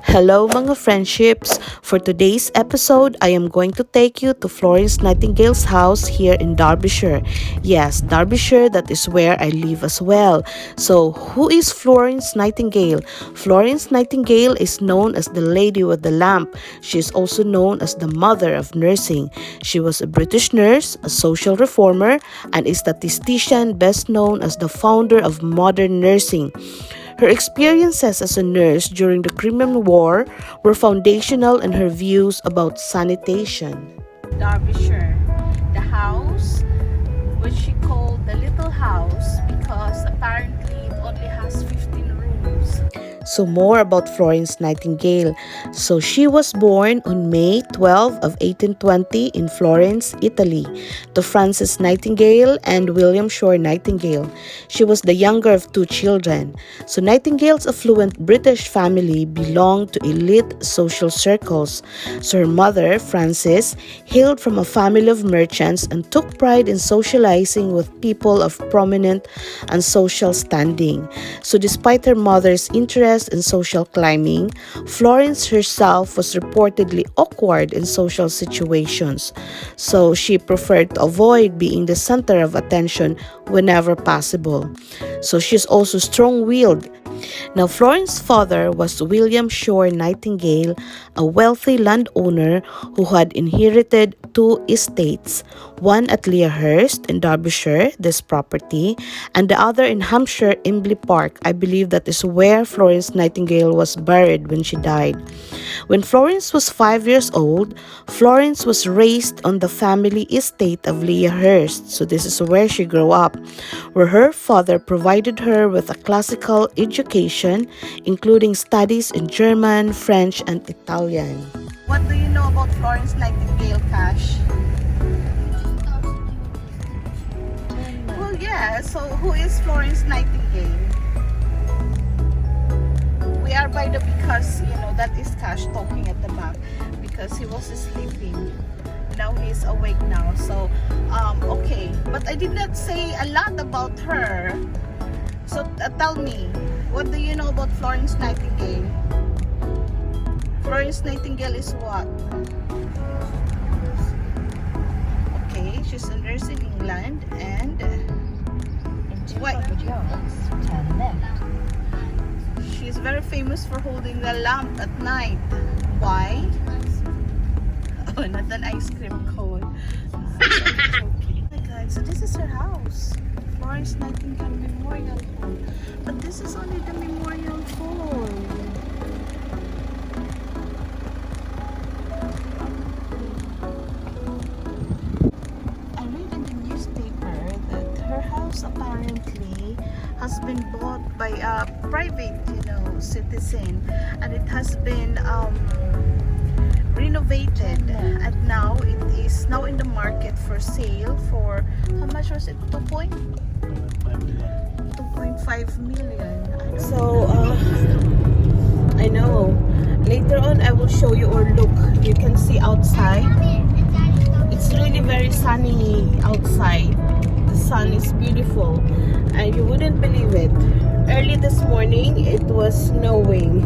Hello mga friendships! For today's episode, I am going to take you to Florence Nightingale's house here in Derbyshire. Yes, Derbyshire, that is where I live as well. So, who is Florence Nightingale? Florence Nightingale is known as the Lady with the Lamp. She is also known as the Mother of Nursing. She was a British nurse, a social reformer, and a statistician best known as the founder of modern nursing. Her experiences as a nurse during the Crimean War were foundational in her views about sanitation. Derbyshire, the house, which she called the Little House because apparently it only has 15 rooms. So more about Florence Nightingale. So she was born on May 12 of 1820 in Florence, Italy, to Frances Nightingale and William Shore Nightingale. She was the younger of two children. So Nightingale's affluent British family belonged to elite social circles. So her mother, Frances, hailed from a family of merchants and took pride in socializing with people of prominent and social standing. So despite her mother's interest in social climbing, Florence herself was reportedly awkward in social situations, so she preferred to avoid being the center of attention whenever possible. So she's also strong-willed. Now, Florence's father was William Shore Nightingale, a wealthy landowner who had inherited two estates, one at Lea Hurst in Derbyshire, this property, and the other in Hampshire, Imlay Park. I believe that is where Florence Nightingale was buried when she died. When Florence was 5 years old, Florence was raised on the family estate of Lea Hurst, so this is where she grew up, where her father provided her with a classical education, including studies in German, French, and Italian. What do you know about Florence Nightingale, Cash? Well, yeah, so who is Florence Nightingale? We are by the, because, that is Cash talking at the back because he was sleeping. Now he's awake now. So, okay. But I did not say a lot about her. So, tell me, what do you know about Florence Nightingale? Florence Nightingale is what? Okay, she's a nurse in England and in 200 yards, turn left. She's very famous for holding the lamp at night. Why? Oh, not an ice cream cone. Okay. Oh my God, so this is her house. Florence Nightingale Memorial Hall. But this is only the Memorial Hall. I read in the newspaper that her house apparently has been bought by a private, citizen, and it has been renovated, and now it is now in the market for sale for how much was it? 2.5 million. So I know later on I will show you, or look, you can see outside. It's really very sunny outside. The sun is beautiful and you wouldn't believe it. Early this morning it was snowing.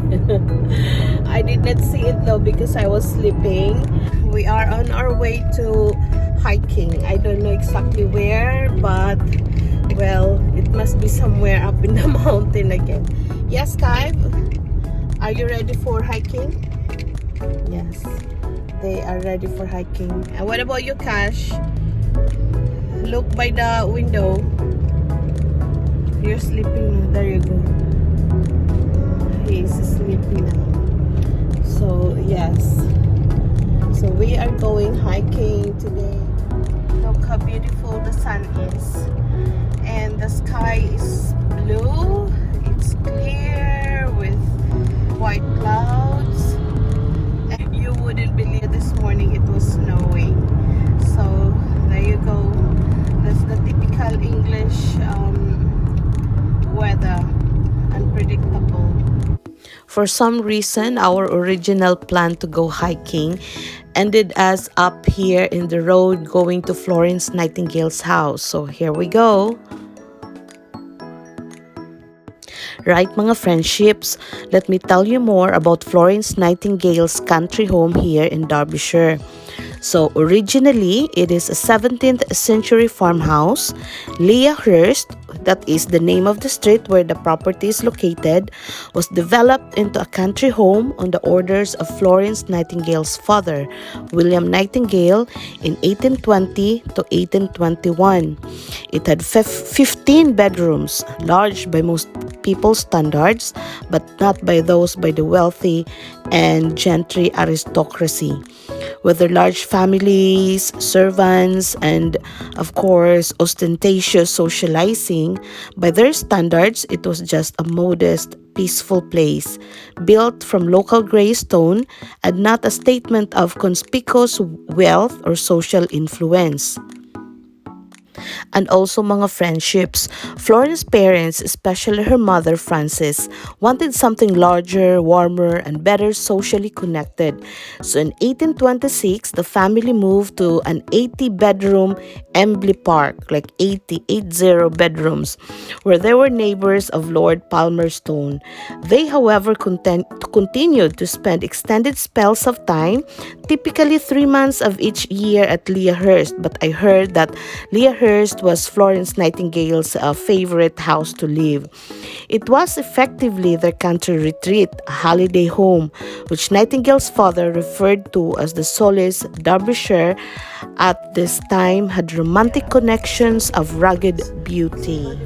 I did not see it though because I was sleeping. We are on our way to hiking. I don't know exactly where, but well, it must be somewhere up in the mountain again. Yes, Clive? Are you ready for hiking? Yes, they are ready for hiking. And what about you, Cash? Look by the window. You're sleeping. There you go. He is sleeping now. So yes. So we are going hiking today. Look how beautiful the sun is. And the sky is blue. It's clear with white clouds. And you wouldn't believe this morning it was snowing. So there you go. That's the typical English weather, unpredictable. For some reason, our original plan to go hiking ended us up here in the road going to Florence Nightingale's house. So here we go. Right mga friendships, let me tell you more about Florence Nightingale's country home here in Derbyshire. So originally, it is a 17th century farmhouse. Lea Hurst, that is the name of the street where the property is located, was developed into a country home on the orders of Florence Nightingale's father, William Nightingale, in 1820 to 1821. It had 15 bedrooms, large by most people's standards, but not by those by the wealthy and gentry aristocracy. Whether large families, servants, and of course, ostentatious socializing, by their standards, it was just a modest, peaceful place, built from local gray stone and not a statement of conspicuous wealth or social influence. And also mga friendships. Florence's parents, especially her mother Frances, wanted something larger, warmer, and better socially connected. So in 1826, the family moved to an 80-bedroom Embley Park, like 80 bedrooms, where they were neighbors of Lord Palmerston. They, however, continued to spend extended spells of time, typically 3 months of each year at Lea Hurst. But I heard that Lea Hurst was Florence Nightingale's favorite house to live. It was effectively their country retreat, a holiday home, which Nightingale's father referred to as the solace Derbyshire at this time had romantic connections of rugged beauty.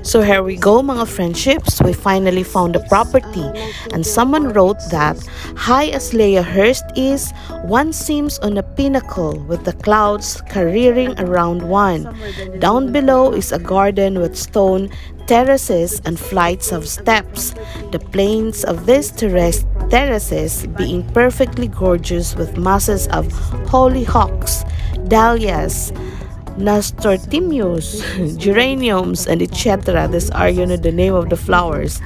So here we go mga friendships, we finally found the property and someone wrote that high as Lea Hurst is, one seems on a pinnacle with the clouds careering around one. Down below is a garden with stone terraces and flights of steps, the plains of these terraces being perfectly gorgeous with masses of hollyhocks, dahlias, nasturtiums, geraniums, and etc. These are, the name of the flowers.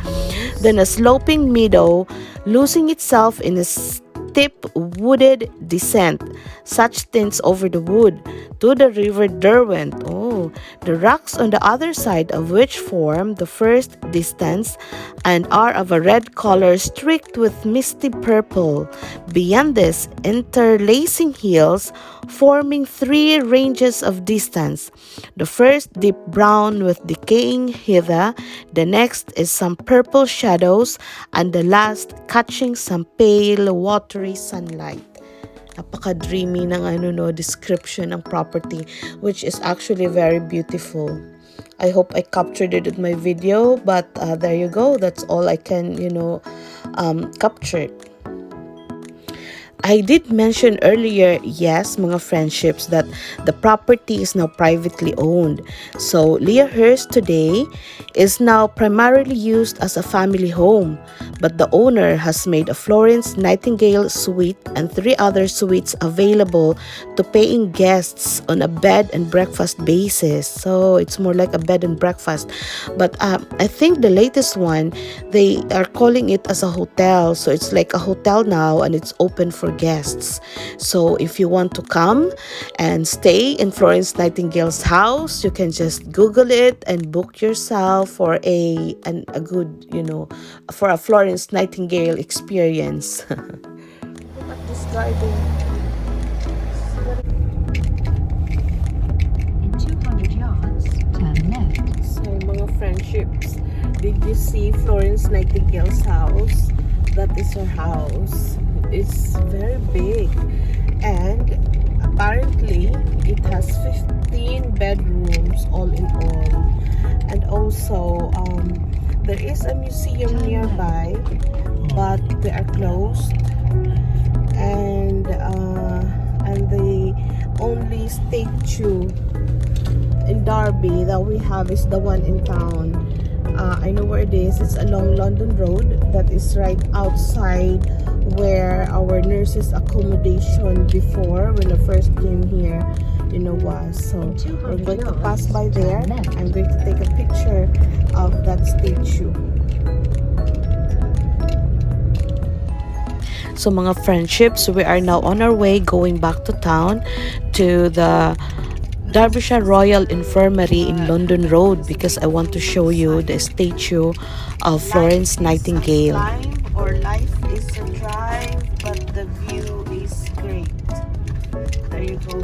Then a sloping meadow, losing itself in a steep wooded descent. Such things over the wood to the river Derwent. Oh, the rocks on the other side of which form the first distance and are of a red color streaked with misty purple. Beyond this, interlacing hills forming 3 ranges of distance. The first deep brown with decaying heather, the next is some purple shadows, and the last catching some pale watery sunlight. Napaka-dreamy ng description ng property, which is actually very beautiful. I hope I captured it in my video, but there you go. That's all I can, capture. I did mention earlier, yes, mga friendships, that the property is now privately owned. So, Lea Hurst today is now primarily used as a family home, but the owner has made a Florence Nightingale suite and 3 other suites available to paying guests on a bed and breakfast basis. So, it's more like a bed and breakfast. But I think the latest one, they are calling it as a hotel. So, it's like a hotel now and it's open for guests. So if you want to come and stay in Florence Nightingale's house, you can just Google it and book yourself for a good, for a Florence Nightingale experience. Look at this garden. In 200 yards, turn left. So mga friendships, did you see Florence Nightingale's house? That is her house. It's very big and apparently it has 15 bedrooms all in all, and also there is a museum nearby but they are closed, and the only statue in Derby that we have is the one in town. I know where it is. It's along London Road. That is right outside where our nurses accommodation before when I first came here, was. So we're going to pass by there. I'm going to take a picture of that statue. So mga friendships, we are now on our way going back to town to the Derbyshire Royal Infirmary in London Road because I want to show you the statue of Florence Nightingale. Life is a climb or life is a drive, but the view is great. There you go.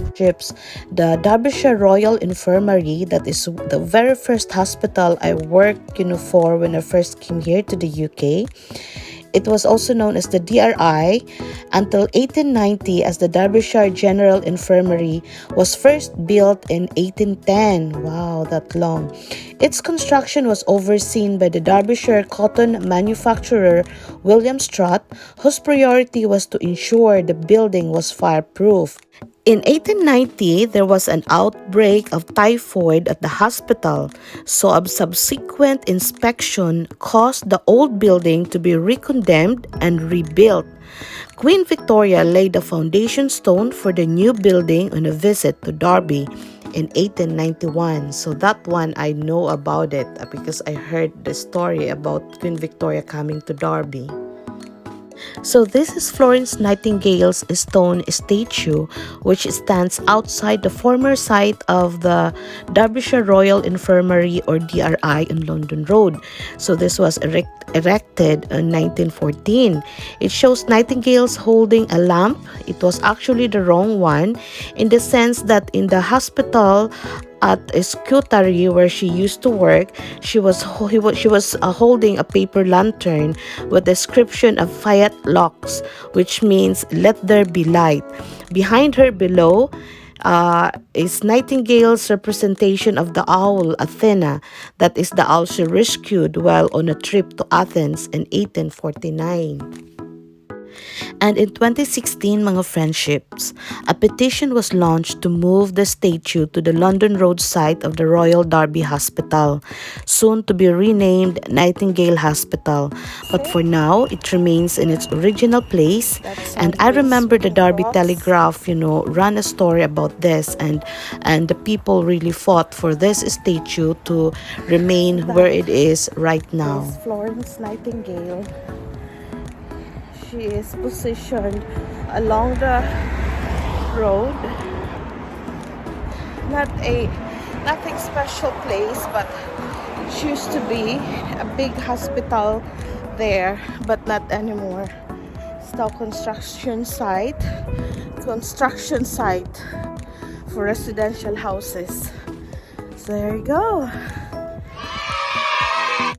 The Derbyshire Royal Infirmary, that is the very first hospital I worked for when I first came here to the UK. It was also known as the DRI until 1890, as the Derbyshire General Infirmary was first built in 1810. Wow, that long. Its construction was overseen by the Derbyshire cotton manufacturer William Strutt, whose priority was to ensure the building was fireproof. In 1890, there was an outbreak of typhoid at the hospital, so a subsequent inspection caused the old building to be recondemned and rebuilt. Queen Victoria laid the foundation stone for the new building on a visit to Derby in 1891. So that one I know about it because I heard the story about Queen Victoria coming to Derby. So this is Florence Nightingale's stone statue, which stands outside the former site of the Derbyshire Royal Infirmary or DRI in London Road. So this was erected in 1914. It shows Nightingale's holding a lamp. It was actually the wrong one, in the sense that in the hospital at Scutari where she used to work, she was holding a paper lantern with the inscription of Fiat Lux, which means let there be light. Behind her below is Nightingale's representation of the owl Athena, that is the owl she rescued while on a trip to Athens in 1849. And in 2016, mga friendships, a petition was launched to move the statue to the London Road site of the Royal Derby Hospital, soon to be renamed Nightingale Hospital. But for now, it remains in its original place. And I remember the Derby Telegraph, ran a story about this, and the people really fought for this statue to remain where it is right now. Florence Nightingale. She is positioned along the road. Nothing special place, but it used to be a big hospital there, but not anymore. It's now construction site for residential houses. So there you go.